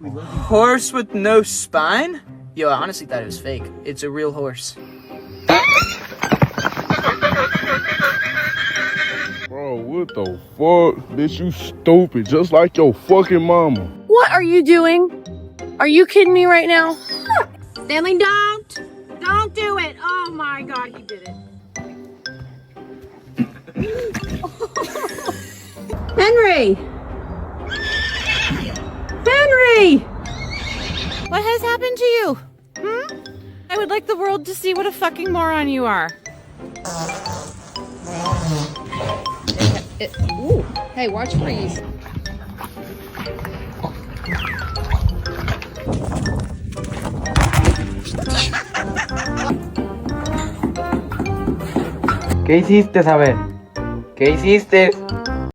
Horse with no spine? Yo, I honestly thought it was fake. It's a real horse. Bro, what the fuck? Bitch, you stupid, just like your fucking mama. What are you doing? Are you kidding me right now? Stanley, don't! Don't do it! Oh my god, he did it. Henry! Henry! What has happened to you? I would like the world to see what a fucking moron you are. Ooh, hey, watch freeze. ¿Qué hiciste, Saber? ¿Qué hiciste?